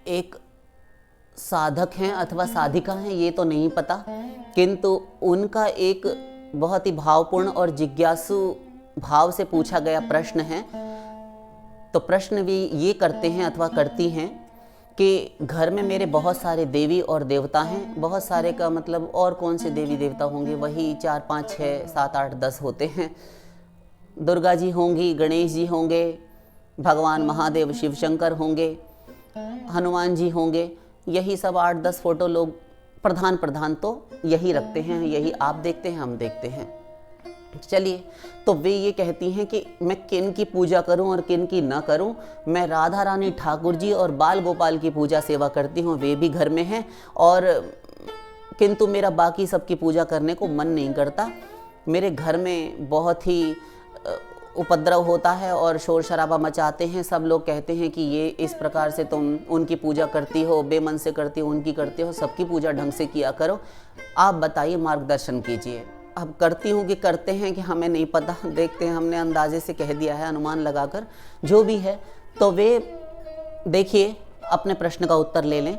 एक साधक हैं अथवा साधिका हैं ये तो नहीं पता, किंतु उनका एक बहुत ही भावपूर्ण और जिज्ञासु भाव से पूछा गया प्रश्न है। तो प्रश्न भी ये करते हैं अथवा करती हैं कि घर में मेरे बहुत सारे देवी और देवता हैं। बहुत सारे का मतलब और कौन से देवी देवता होंगे, वही 4 5 6 7 8 10 होते हैं। दुर्गा जी होंगी, गणेश जी होंगे, भगवान महादेव शिव शंकर होंगे, हनुमान जी होंगे। यही सब 8-10 फोटो लोग प्रधान तो यही रखते हैं, यही आप देखते हैं, हम देखते हैं। चलिए, तो वे ये कहती हैं कि मैं किन की पूजा करूं और किन की ना करूं। मैं राधा रानी ठाकुर जी और बाल गोपाल की पूजा सेवा करती हूं, वे भी घर में हैं, और किंतु मेरा बाकी सबकी पूजा करने को मन नहीं करता। मेरे घर में बहुत ही उपद्रव होता है और शोर शराबा मचाते हैं। सब लोग कहते हैं कि ये इस प्रकार से तुम उनकी पूजा करती हो, बेमन से करती हो, उनकी करती हो, सबकी पूजा ढंग से किया करो। आप बताइए, मार्गदर्शन कीजिए। अब करती हूँ कि करते हैं कि हमें नहीं पता, देखते हैं, हमने अंदाजे से कह दिया है, अनुमान लगाकर जो भी है। तो वे देखिए, अपने प्रश्न का उत्तर ले लें।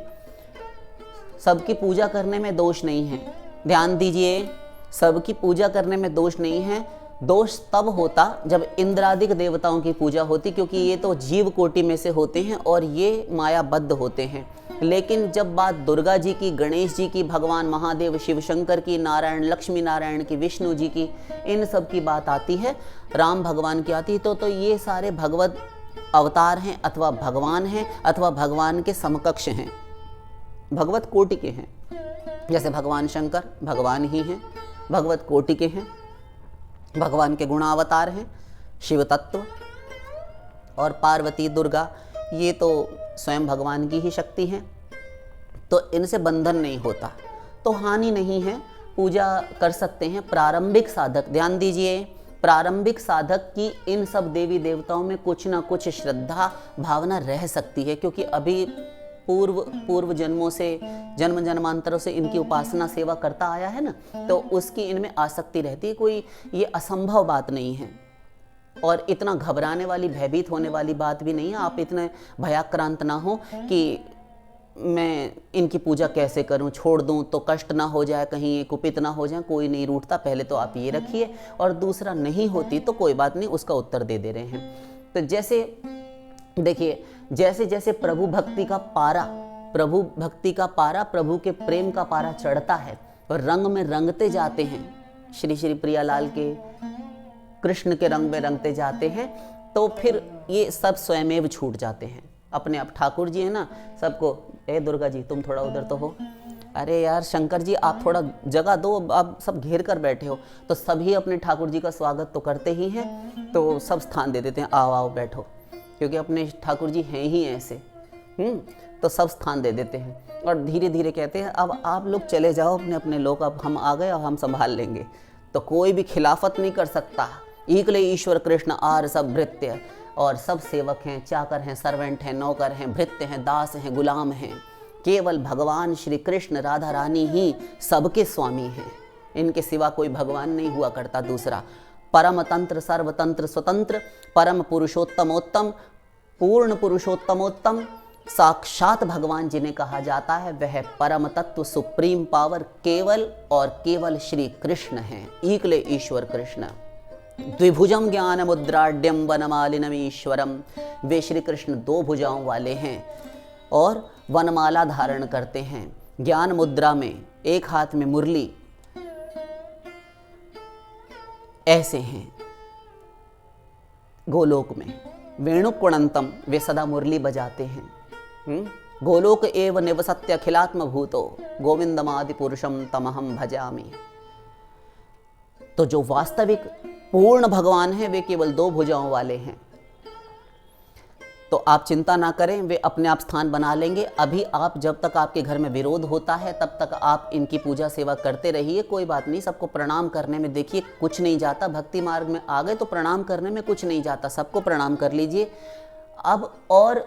सबकी पूजा करने में दोष नहीं है, ध्यान दीजिए, सबकी पूजा करने में दोष नहीं है। दोष तब होता जब इंद्रादिक देवताओं की पूजा होती, क्योंकि ये तो जीव कोटि में से होते हैं और ये मायाबद्ध होते हैं। लेकिन जब बात दुर्गा जी की, गणेश जी की, भगवान महादेव शिव शंकर की, नारायण लक्ष्मी नारायण की, विष्णु जी की, इन सब की बात आती है, राम भगवान की आती है, तो ये सारे भगवत अवतार हैं अथवा भगवान हैं अथवा भगवान के समकक्ष हैं, भगवत कोटि के हैं। जैसे भगवान शंकर भगवान ही हैं, भगवत कोटि के हैं, भगवान के गुणावतार हैं, शिव तत्व, और पार्वती दुर्गा ये तो स्वयं भगवान की ही शक्ति हैं। तो इनसे बंधन नहीं होता, तो हानि नहीं है, पूजा कर सकते हैं। प्रारंभिक साधक, ध्यान दीजिए, प्रारंभिक साधक की इन सब देवी देवताओं में कुछ ना कुछ श्रद्धा भावना रह सकती है, क्योंकि अभी पूर्व जन्मों से, जन्म जन्मांतरों से इनकी उपासना सेवा करता आया है ना, तो उसकी इनमें आसक्ति रहती है। कोई ये असंभव बात नहीं है और इतना घबराने वाली, भयभीत होने वाली बात भी नहीं है। आप इतने भयाक्रांत ना हो कि मैं इनकी पूजा कैसे करूं, छोड़ दूं तो कष्ट ना हो जाए, कहीं ये कुपित ना हो जाए। कोई नहीं रूठता, पहले तो आप ये रखिए, और दूसरा नहीं होती तो कोई बात नहीं, उसका उत्तर दे रहे हैं। तो जैसे देखिए, जैसे जैसे प्रभु भक्ति का पारा, प्रभु के प्रेम का पारा चढ़ता है और रंग में रंगते जाते हैं, श्री श्री प्रियालाल के, कृष्ण के रंग में रंगते जाते हैं, तो फिर ये सब स्वयमेव छूट जाते हैं अपने आप। ठाकुर जी है ना, सबको, ए दुर्गा जी तुम थोड़ा उधर तो हो, अरे यार शंकर जी आप थोड़ा जगह दो, आप सब घेर कर बैठे हो। तो सभी अपने ठाकुर जी का स्वागत तो करते ही हैं, तो सब स्थान दे देते हैं, आओ आओ बैठो, क्योंकि अपने ठाकुर जी हैं ही ऐसे। तो सब स्थान दे देते हैं और धीरे धीरे कहते हैं अब आप लोग चले जाओ अपने अपने लोग, अब हम आ गए और हम संभाल लेंगे। तो कोई भी खिलाफत नहीं कर सकता। इकले ईश्वर कृष्ण आर सब भृत्य, और सब सेवक हैं, चाकर हैं, सर्वेंट हैं, नौकर हैं, भृत्य हैं, दास हैं, गुलाम हैं। केवल भगवान श्री कृष्ण राधा रानी ही सबके स्वामी हैं, इनके सिवा कोई भगवान नहीं हुआ करता दूसरा। परम तंत्र सर्वतंत्र स्वतंत्र, परम पुरुषोत्तमोत्तम, पूर्ण पुरुषोत्तमोत्तम, साक्षात भगवान जिन्हें कहा जाता है, वह परम तत्व सुप्रीम पावर केवल और केवल श्री कृष्ण हैं, इकले ईश्वर कृष्ण। द्विभुजम ज्ञान मुद्राड्यम वनमालिनम ईश्वरम, वे श्री कृष्ण 2 भुजाओं वाले हैं और वनमाला धारण करते हैं। ज्ञान मुद्रा में एक हाथ में मुरली ऐसे हैं, गोलोक में वेणुकुणंतम, वे सदा मुरली बजाते हैं। गोलोक एव निवसत्य अखिलात्म भूतो, गोविंदमादि पुरुषम तमहम भजामि। तो जो वास्तविक पूर्ण भगवान है वे केवल 2 भुजाओं वाले हैं। तो आप चिंता ना करें, वे अपने आप स्थान बना लेंगे। अभी आप, जब तक आपके घर में विरोध होता है तब तक आप इनकी पूजा सेवा करते रहिए, कोई बात नहीं। सबको प्रणाम करने में देखिए कुछ नहीं जाता, भक्ति मार्ग में आ गए तो प्रणाम करने में कुछ नहीं जाता, सबको प्रणाम कर लीजिए अब। और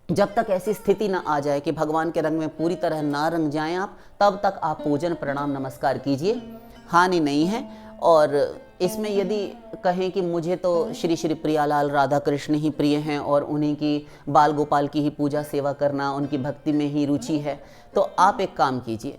जब तक ऐसी स्थिति ना आ जाए कि भगवान के रंग में पूरी तरह ना रंग जाएं आप, तब तक आप पूजन प्रणाम नमस्कार कीजिए। हानि नहीं है। और इसमें यदि कहें कि मुझे तो श्री श्री प्रियालाल राधा कृष्ण ही प्रिय हैं और उन्हीं की बाल गोपाल की ही पूजा सेवा करना, उनकी भक्ति में ही रुचि है, तो आप एक काम कीजिए,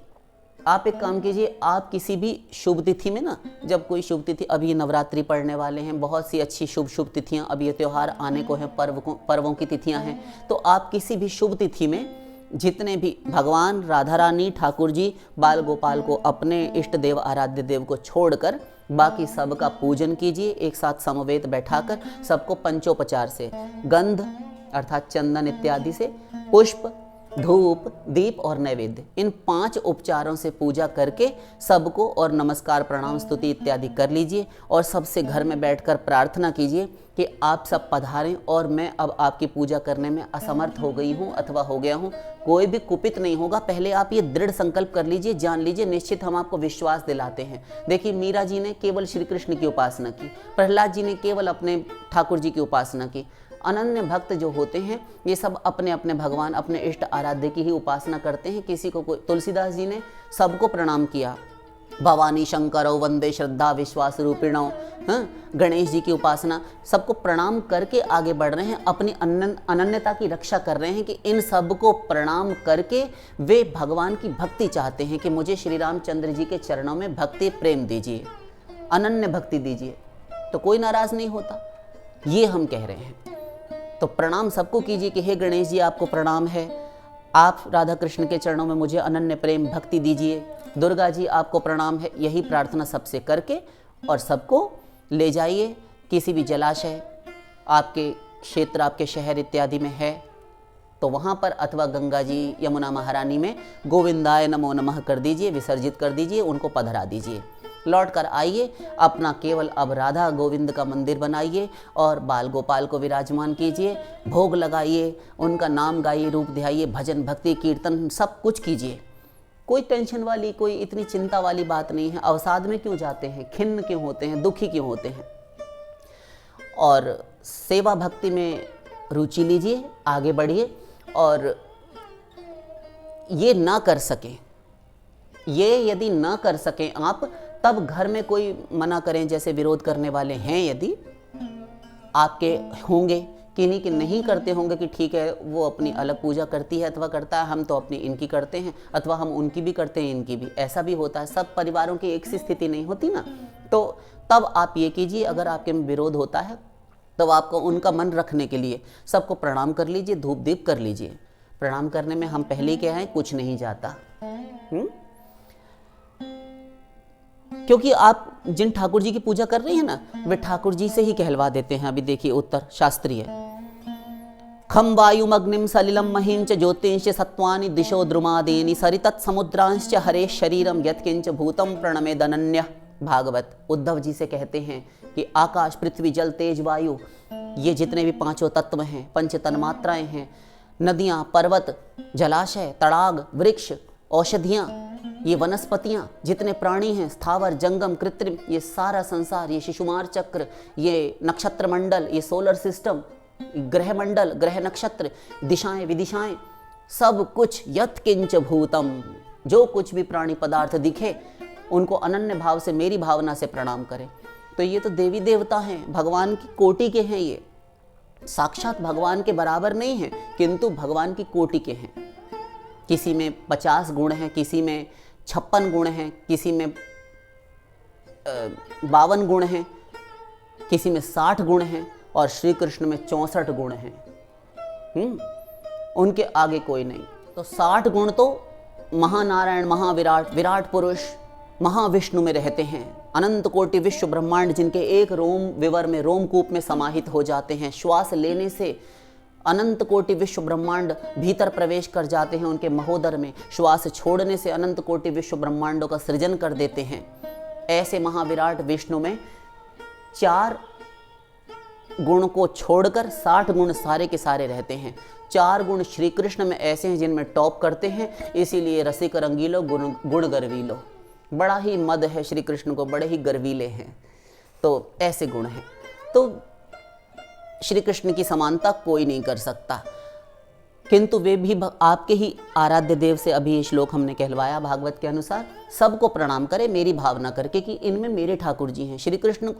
आप किसी भी शुभ तिथि में ना, जब कोई शुभ तिथि, अभी नवरात्रि पड़ने वाले हैं, बहुत सी अच्छी शुभ तिथियां, अब ये त्यौहार आने को हैं, पर्वों की तिथियां हैं, तो आप किसी भी शुभ तिथि में जितने भी भगवान राधा रानी, ठाकुर जी, बाल गोपाल को, अपने इष्ट देव आराध्य देव को छोड़कर बाकी सबका पूजन कीजिए। एक साथ समवेत बैठाकर सबको पंचोपचार से, गंध अर्थात चंदन इत्यादि से, पुष्प, धूप, दीप और नैवेद्य, इन 5 उपचारों से पूजा करके सबको, और नमस्कार प्रणाम स्तुति इत्यादि कर लीजिए। और सबसे घर में बैठकर प्रार्थना कीजिए कि आप सब पधारें और मैं अब आपकी पूजा करने में असमर्थ हो गई हूँ अथवा हो गया हूँ। कोई भी कुपित नहीं होगा। पहले आप ये दृढ़ संकल्प कर लीजिए, जान लीजिए, निश्चित हम आपको विश्वास दिलाते हैं। देखिए, मीरा जी ने केवल श्री कृष्ण की उपासना की, प्रहलाद जी ने केवल अपने ठाकुर जी की उपासना की। अनन्य भक्त जो होते हैं ये सब अपने अपने भगवान, अपने इष्ट आराध्य की ही उपासना करते हैं। किसी को कोई, तुलसीदास जी ने सबको प्रणाम किया, भवानी शंकरो वंदे श्रद्धा विश्वास रूपिणो, गणेश जी की उपासना, सबको प्रणाम करके आगे बढ़ रहे हैं, अपनी अनन्यता की रक्षा कर रहे हैं कि इन सबको प्रणाम करके वे भगवान की भक्ति चाहते हैं कि मुझे श्री रामचंद्र जी के चरणों में भक्ति प्रेम दीजिए, अनन्य भक्ति दीजिए, तो कोई नाराज नहीं होता। ये हम कह रहे हैं। तो प्रणाम सबको कीजिए कि हे गणेश जी, आपको प्रणाम है, आप राधा कृष्ण के चरणों में मुझे अनन्य प्रेम भक्ति दीजिए। दुर्गा जी, आपको प्रणाम है। यही प्रार्थना सबसे करके और सबको ले जाइए किसी भी जलाशय, आपके क्षेत्र, आपके शहर इत्यादि में है तो वहाँ पर, अथवा गंगा जी, यमुना महारानी में गोविंदाय नमो नमः कर दीजिए, विसर्जित कर दीजिए, उनको पधरा दीजिए। लौट कर आइए, अपना केवल अब राधा गोविंद का मंदिर बनाइए और बाल गोपाल को विराजमान कीजिए, भोग लगाइए, उनका नाम गाइए, रूप ध्याइए, भजन भक्ति कीर्तन सब कुछ कीजिए। कोई टेंशन वाली, कोई इतनी चिंता वाली बात नहीं है। अवसाद में क्यों जाते हैं, खिन्न क्यों होते हैं, दुखी क्यों होते हैं। और सेवा भक्ति में रुचि लीजिए, आगे बढ़िए। और ये ना कर सके, ये यदि ना कर सकें आप, तब घर में कोई मना करें, जैसे विरोध करने वाले हैं यदि आपके होंगे, किन्हीं के नहीं करते होंगे कि ठीक है वो अपनी अलग पूजा करती है अथवा करता है, हम तो अपनी इनकी करते हैं, अथवा हम उनकी भी करते हैं इनकी भी, ऐसा भी होता है। सब परिवारों की एक सी स्थिति नहीं होती ना। तो तब आप ये कीजिए, अगर आपके में विरोध होता है तो आपको उनका मन रखने के लिए सबको प्रणाम कर लीजिए, धूप दीप कर लीजिए। प्रणाम करने में हम पहले ही क्या है, कुछ नहीं जाता। क्योंकि आप जिन ठाकुर जी की पूजा कर रही हैं ना, वे ठाकुर जी से ही कहलवा देते हैं। अभी देखिए उत्तर शास्त्रीय, खम वायुमग्निम सलिलम महिंच ज्योतिंश सत्वानि दिशो द्रुमादेनि सरितत् समुद्रांश्च हरे शरीरम यत्किंच भूतम प्रणमे दनन्य। भागवत उद्धव जी से कहते हैं कि आकाश, पृथ्वी, जल, तेज, वायु, ये जितने भी 5 तत्व हैं, 5 तन्मात्राएं हैं, नदियां, पर्वत, जलाशय, तड़ाग, वृक्ष, औषधियां, ये वनस्पतियां, जितने प्राणी हैं, स्थावर, जंगम, कृत्रिम, ये सारा संसार, ये शिशुमार चक्र, ये नक्षत्र मंडल, ये सोलर सिस्टम, ग्रह मंडल, ग्रह नक्षत्र, दिशाएं विदिशाएं, सब कुछ यत्किंच भूतम, जो कुछ भी प्राणी पदार्थ दिखे उनको अनन्य भाव से, मेरी भावना से प्रणाम करें। तो ये तो देवी देवता हैं, भगवान की कोटि के हैं, ये साक्षात भगवान के बराबर नहीं हैं, किंतु भगवान की कोटि के हैं। किसी में 50 गुण हैं, किसी में 56 गुण हैं, किसी में 52 गुण हैं, किसी में 60 गुण हैं, और श्री कृष्ण में 64 गुण हैं। उनके आगे कोई नहीं। तो 60 गुण तो महानारायण, महाविराट, विराट पुरुष, महाविष्णु में रहते हैं। अनंत कोटि विश्व ब्रह्मांड जिनके एक रोम विवर में, रोमकूप में समाहित हो जाते हैं। श्वास लेने से अनंत कोटि विश्व ब्रह्मांड भीतर प्रवेश कर जाते हैं उनके महोदर में। श्वास छोड़ने से अनंत कोटि विश्व ब्रह्मांडों का सृजन कर देते हैं। ऐसे महाविराट विष्णु में 4 गुण को छोड़कर 60 गुण सारे के सारे रहते हैं। 4 गुण श्री कृष्ण में ऐसे हैं जिनमें टॉप करते हैं, इसीलिए रसिक रंगीलो गुण गर्वीलो। बड़ा ही मद है श्री कृष्ण को, बड़े ही गर्वीले हैं, तो ऐसे गुण हैं। तो श्री कृष्ण की समानता कोई नहीं कर सकता। किंतु वे भी आपके ही आराध्य देव से अभी ये श्लोक हमने कहलवाया भागवत के अनुसार, सबको प्रणाम करें मेरी भावना करके कि इनमें मेरे ठाकुर जी हैं। श्री कृष्ण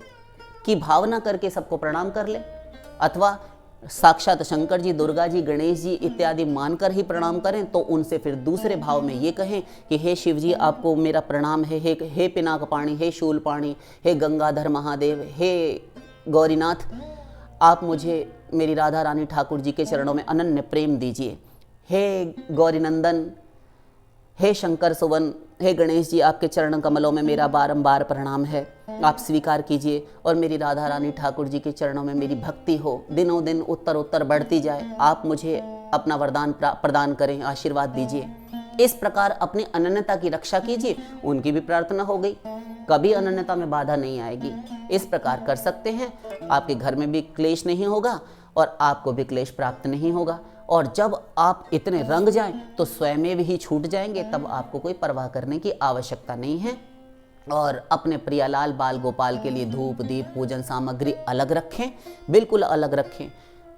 की भावना करके सबको प्रणाम कर ले, अथवा साक्षात शंकर जी, दुर्गा जी, गणेश जी इत्यादि मानकर ही प्रणाम करें, तो उनसे फिर दूसरे भाव में ये कहें कि हे शिव जी आपको मेरा प्रणाम है, हे पिनाकपाणी, हे शूलपाणी, हे गंगाधर महादेव, हे गौरीनाथ, आप मुझे मेरी राधा रानी ठाकुर जी के चरणों में अनन्य प्रेम दीजिए। हे गौरीनंदन, हे शंकर सुवन, हे गणेश जी आपके चरण कमलों में मेरा बारंबार प्रणाम है, आप स्वीकार कीजिए और मेरी राधा रानी ठाकुर जी के चरणों में मेरी भक्ति हो, दिनों दिन उत्तर उत्तर बढ़ती जाए, आप मुझे अपना वरदान प्रदान करें, आशीर्वाद दीजिए। इस प्रकार अपनी अनन्यता की रक्षा कीजिए। उनकी भी प्रार्थना हो गई, कभी अनन्यता में बाधा नहीं आएगी। इस प्रकार कर सकते हैं, आपके घर में भी क्लेश नहीं होगा और आपको भी क्लेश प्राप्त नहीं होगा। और जब आप इतने रंग जाएं तो स्वयं भी छूट जाएंगे, तब आपको कोई परवाह करने की आवश्यकता नहीं है। और अपने प्रियालाल बाल गोपाल के लिए धूप दीप पूजन सामग्री अलग रखें, बिल्कुल अलग रखें।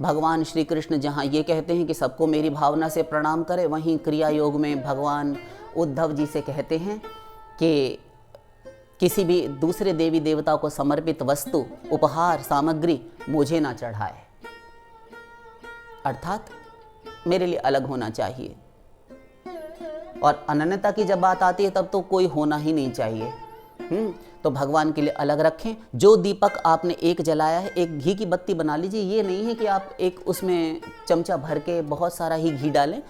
भगवान श्री कृष्ण जहाँ ये कहते हैं कि सबको मेरी भावना से प्रणाम करें, वहीं क्रिया योग में भगवान उद्धव जी से कहते हैं कि किसी भी दूसरे देवी देवता को समर्पित वस्तु, उपहार, सामग्री मुझे ना चढ़ाए, अर्थात मेरे लिए अलग होना चाहिए। और अनन्यता की जब बात आती है तब तो कोई होना ही नहीं चाहिए। तो भगवान के लिए अलग रखें। जो दीपक आपने एक जलाया है, एक घी की बत्ती बना लीजिए। ये नहीं है कि आप एक उसमें चमचा भर के बहुत सारा ही घी डालें।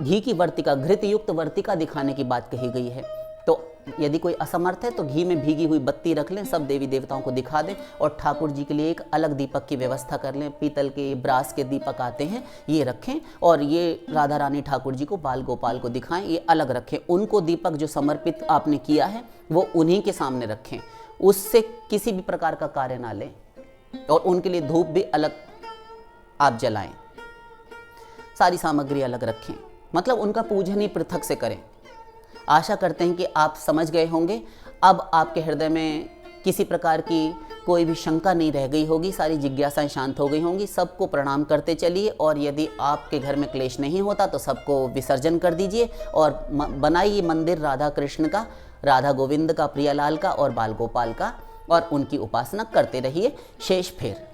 घी की वर्तिका, घृत युक्त वर्तिका दिखाने की बात कही गई है। तो यदि कोई असमर्थ है तो घी में भीगी हुई बत्ती रख लें, सब देवी देवताओं को दिखा दें और ठाकुर जी के लिए एक अलग दीपक की व्यवस्था कर लें। पीतल के, ब्रास के दीपक आते हैं, ये रखें और ये राधा रानी ठाकुर जी को, बाल गोपाल को दिखाएं, ये अलग रखें। उनको दीपक जो समर्पित आपने किया है वो उन्हीं के सामने रखें, उससे किसी भी प्रकार का कार्य ना लें। और उनके लिए धूप भी अलग आप जलाएं, सारी सामग्री अलग रखें, मतलब उनका पूजन ही पृथक से करें। आशा करते हैं कि आप समझ गए होंगे। अब आपके हृदय में किसी प्रकार की कोई भी शंका नहीं रह गई होगी, सारी जिज्ञासाएं शांत हो गई होंगी। सबको प्रणाम करते चलिए और यदि आपके घर में क्लेश नहीं होता तो सबको विसर्जन कर दीजिए और बनाइए मंदिर राधा कृष्ण का, राधा गोविंद का, प्रियालाल का और बाल गोपाल का, और उनकी उपासना करते रहिए। शेष फिर